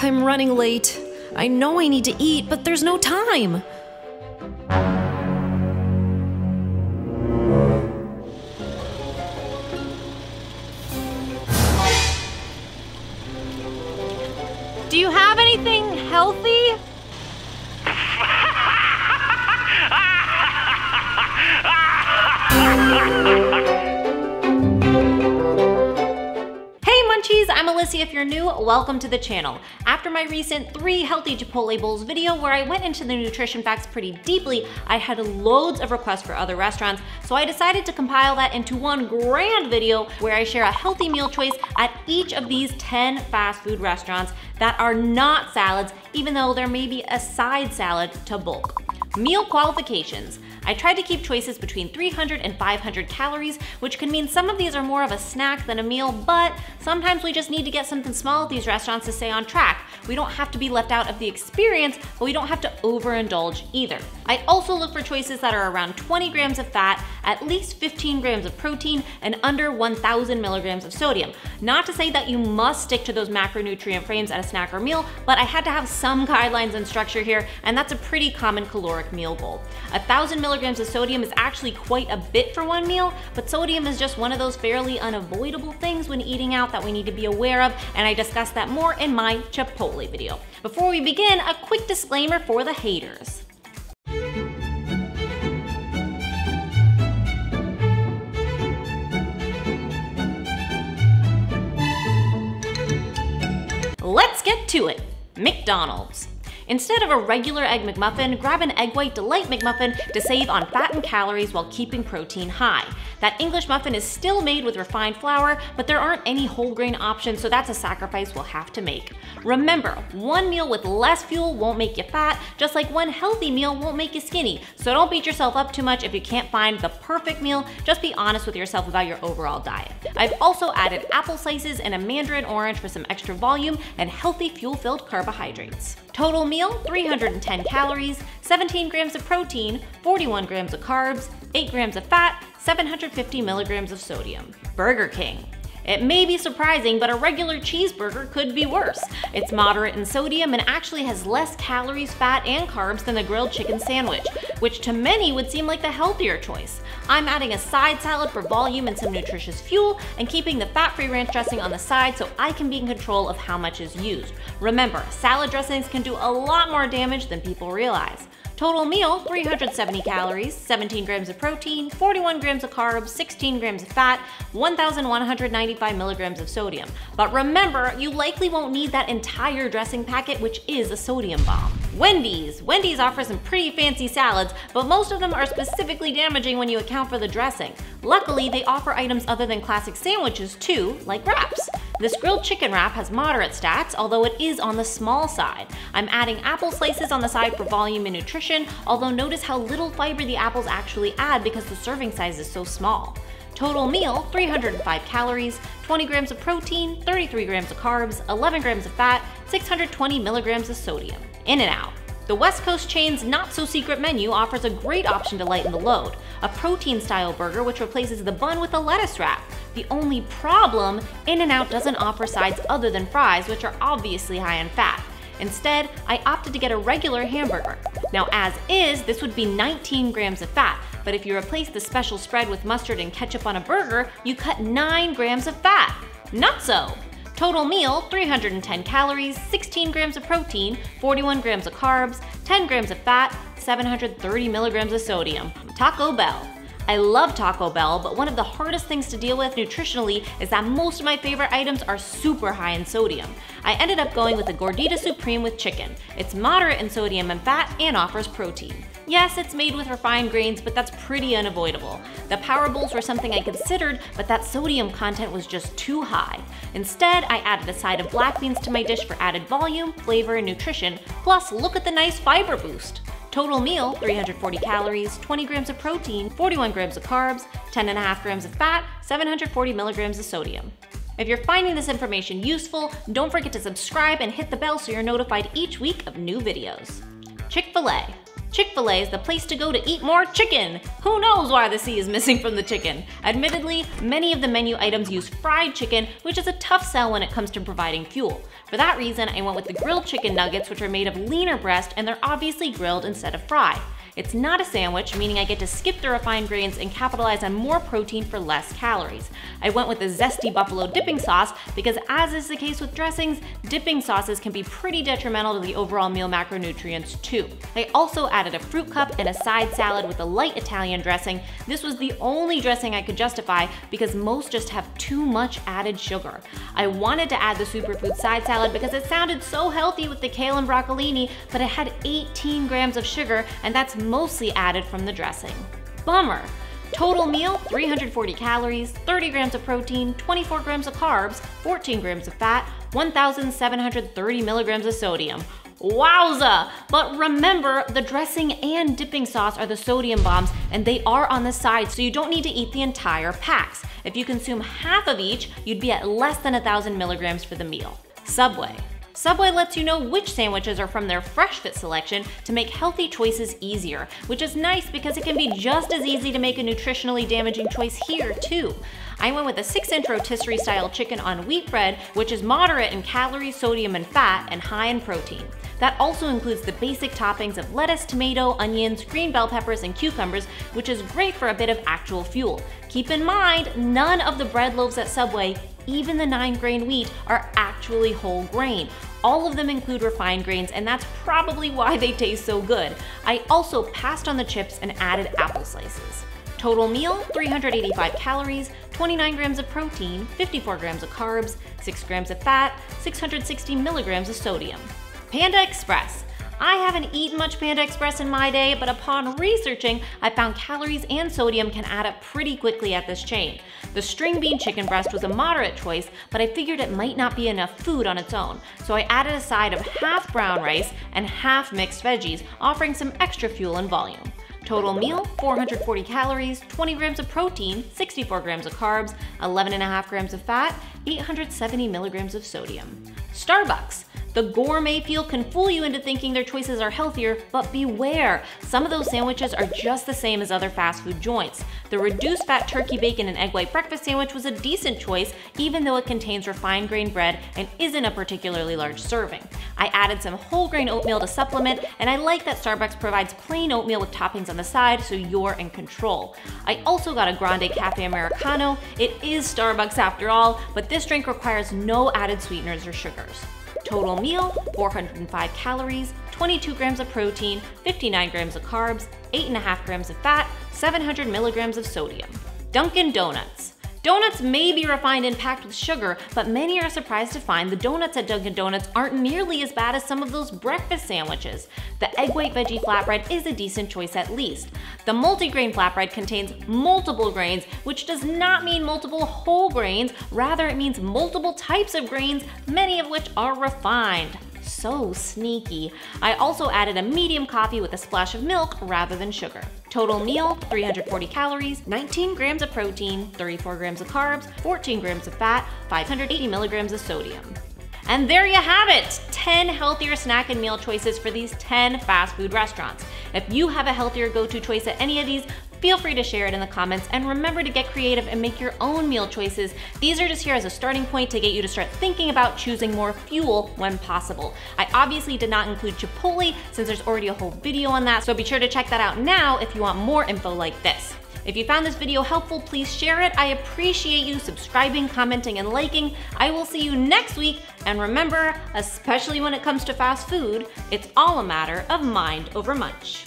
I'm running late. I know I need to eat, but there's no time. Do you have anything healthy? I'm Alyssia. If you're new, welcome to the channel. After my recent 3 healthy Chipotle bowls video where I went into the nutrition facts pretty deeply, I had loads of requests for other restaurants, so I decided to compile that into one grand video where I share a healthy meal choice at each of these 10 fast food restaurants that are not salads, even though there may be a side salad to bulk. Meal qualifications. I tried to keep choices between 300 and 500 calories, which can mean some of these are more of a snack than a meal, but sometimes we just need to get something small at these restaurants to stay on track. We don't have to be left out of the experience, but we don't have to overindulge either. I also look for choices that are around 20 grams of fat, at least 15 grams of protein, and under 1,000 milligrams of sodium. Not to say that you must stick to those macronutrient frames at a snack or meal, but I had to have some guidelines and structure here, and that's a pretty common caloric meal goal. 1,000 milligrams of sodium is actually quite a bit for one meal, but sodium is just one of those fairly unavoidable things when eating out that we need to be aware of, and I discuss that more in my Chipotle video. Before we begin, a quick disclaimer for the haters. Let's get to it. McDonald's. Instead of a regular Egg McMuffin, grab an Egg White Delight McMuffin to save on fat and calories while keeping protein high. That English muffin is still made with refined flour, but there aren't any whole grain options, so that's a sacrifice we'll have to make. Remember, one meal with less fuel won't make you fat, just like one healthy meal won't make you skinny. So don't beat yourself up too much if you can't find the perfect meal, just be honest with yourself about your overall diet. I've also added apple slices and a mandarin orange for some extra volume and healthy fuel-filled carbohydrates. Total meal, 310 calories, 17 grams of protein, 41 grams of carbs, 8 grams of fat, 750 milligrams of sodium. Burger King. It may be surprising, but a regular cheeseburger could be worse. It's moderate in sodium and actually has less calories, fat, and carbs than the grilled chicken sandwich, which to many would seem like the healthier choice. I'm adding a side salad for volume and some nutritious fuel, and keeping the fat-free ranch dressing on the side so I can be in control of how much is used. Remember, salad dressings can do a lot more damage than people realize. Total meal, 370 calories, 17 grams of protein, 41 grams of carbs, 16 grams of fat, 1,195 milligrams of sodium. But remember, you likely won't need that entire dressing packet, which is a sodium bomb. Wendys. Wendys offers some pretty fancy salads, but most of them are specifically damaging when you account for the dressing. Luckily, they offer items other than classic sandwiches too, like wraps. This grilled chicken wrap has moderate stats, although it is on the small side. I'm adding apple slices on the side for volume and nutrition, although notice how little fiber the apples actually add because the serving size is so small. Total meal, 305 calories, 20 grams of protein, 33 grams of carbs, 11 grams of fat, 620 milligrams of sodium. InNOut. The West Coast chain's not-so-secret menu offers a great option to lighten the load, a protein-style burger which replaces the bun with a lettuce wrap. The only problem, InNOut doesn't offer sides other than fries, which are obviously high in fat. Instead, I opted to get a regular hamburger. Now as is, this would be 19 grams of fat, but if you replace the special spread with mustard and ketchup on a burger, you cut 9 grams of fat. Not so! Total meal, 310 calories, 16 grams of protein, 41 grams of carbs, 10 grams of fat, 730 milligrams of sodium. Taco Bell. I love Taco Bell, but one of the hardest things to deal with nutritionally is that most of my favorite items are super high in sodium. I ended up going with the Gordita Supreme with chicken. It's moderate in sodium and fat and offers protein. Yes, it's made with refined grains, but that's pretty unavoidable. The Power Bowls were something I considered, but that sodium content was just too high. Instead, I added a side of black beans to my dish for added volume, flavor, and nutrition, plus look at the nice fiber boost. Total meal, 340 calories, 20 grams of protein, 41 grams of carbs, 10.5 grams of fat, 740 milligrams of sodium. If you're finding this information useful, don't forget to subscribe and hit the bell so you're notified each week of new videos. Chick-fil-A. Chick-fil-A is the place to go to eat more chicken. Who knows why the C is missing from the chicken? Admittedly, many of the menu items use fried chicken, which is a tough sell when it comes to providing fuel. For that reason, I went with the grilled chicken nuggets, which are made of leaner breast and they're obviously grilled instead of fried. It's not a sandwich, meaning I get to skip the refined grains and capitalize on more protein for less calories. I went with the zesty buffalo dipping sauce because, as is the case with dressings, dipping sauces can be pretty detrimental to the overall meal macronutrients too. I also added a fruit cup and a side salad with a light Italian dressing. This was the only dressing I could justify because most just have too much added sugar. I wanted to add the superfood side salad because it sounded so healthy with the kale and broccolini, but it had 18 grams of sugar, and that's mostly added from the dressing. Bummer. Total meal, 340 calories, 30 grams of protein, 24 grams of carbs, 14 grams of fat, 1,730 milligrams of sodium. Wowza! But remember, the dressing and dipping sauce are the sodium bombs, and they are on the side, so you don't need to eat the entire packs. If you consume half of each, you'd be at less than 1,000 milligrams for the meal. Subway. Subway lets you know which sandwiches are from their Fresh Fit selection to make healthy choices easier, which is nice because it can be just as easy to make a nutritionally damaging choice here too. I went with a 6-inch rotisserie style chicken on wheat bread, which is moderate in calories, sodium, and fat, and high in protein. That also includes the basic toppings of lettuce, tomato, onions, green bell peppers, and cucumbers, which is great for a bit of actual fuel. Keep in mind, none of the bread loaves at Subway, even the 9-grain wheat, are actually whole grain. All of them include refined grains, and that's probably why they taste so good. I also passed on the chips and added apple slices. Total meal, 385 calories, 29 grams of protein, 54 grams of carbs, 6 grams of fat, 660 milligrams of sodium. Panda Express. I haven't eaten much Panda Express in my day, but upon researching, I found calories and sodium can add up pretty quickly at this chain. The string bean chicken breast was a moderate choice, but I figured it might not be enough food on its own, so I added a side of half brown rice and half mixed veggies, offering some extra fuel and volume. Total meal, 440 calories, 20 grams of protein, 64 grams of carbs, 11.5 grams of fat, 870 milligrams of sodium. Starbucks. The gourmet feel can fool you into thinking their choices are healthier, but beware, some of those sandwiches are just the same as other fast food joints. The reduced fat turkey bacon and egg white breakfast sandwich was a decent choice, even though it contains refined grain bread and isn't a particularly large serving. I added some whole grain oatmeal to supplement, and I like that Starbucks provides plain oatmeal with toppings on the side, so you're in control. I also got a grande cafe Americano. It is Starbucks after all, but this drink requires no added sweeteners or sugars. Total meal, 405 calories, 22 grams of protein, 59 grams of carbs, 8.5 grams of fat, 700 milligrams of sodium. Dunkin Donuts. Donuts may be refined and packed with sugar, but many are surprised to find the donuts at Dunkin Donuts aren't nearly as bad as some of those breakfast sandwiches. The egg white veggie flatbread is a decent choice at least. The multigrain flatbread contains multiple grains, which does not mean multiple whole grains, rather it means multiple types of grains, many of which are refined. So sneaky. I also added a medium coffee with a splash of milk rather than sugar. Total meal, 340 calories, 19 grams of protein, 34 grams of carbs, 14 grams of fat, 580 milligrams of sodium. And there you have it, 10 healthier snack and meal choices for these 10 fast food restaurants. If you have a healthier go-to choice at any of these, feel free to share it in the comments, and remember to get creative and make your own meal choices. These are just here as a starting point to get you to start thinking about choosing more fuel when possible. I obviously did not include Chipotle since there's already a whole video on that, so be sure to check that out now if you want more info like this. If you found this video helpful, please share it. I appreciate you subscribing, commenting, and liking. I will see you next week, and remember, especially when it comes to fast food, it's all a matter of mind over munch.